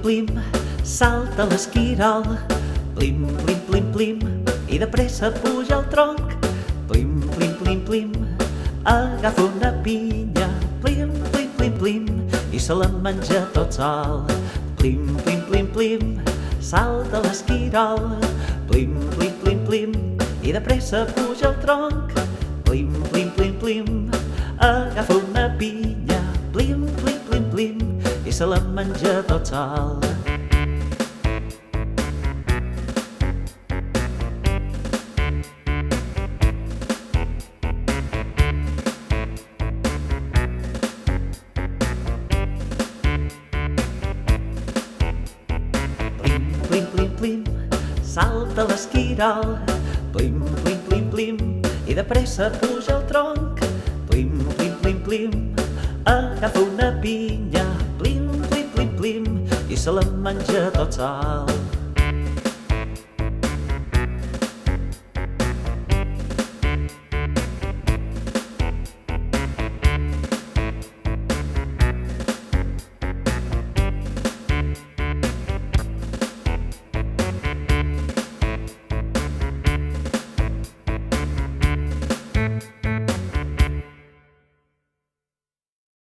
plim, plim, salta l'esquirol. Plim, plim, plim, plim, i de pressa puja al tronc. Plim, plim, plim, plim, agafa una pinya. Plim, plim, plim, plim, i se la menja tot sol. Plim, plim, plim, plim, salta l'esquirol. Plim, plim, plim, plim, i de pressa puja al tronc. Plim, plim, plim, plim, agafa una pinya. Plim, plim, plim, plim, i se la menja tot sol. Plim, plim, plim, salta l'esquirol. Plim, plim, plim, plim, i de pressa puja al tronc. Plim, plim, plim, plim, agafa una pinya. Plim, plim, plim, plim, i se la menja tot sol.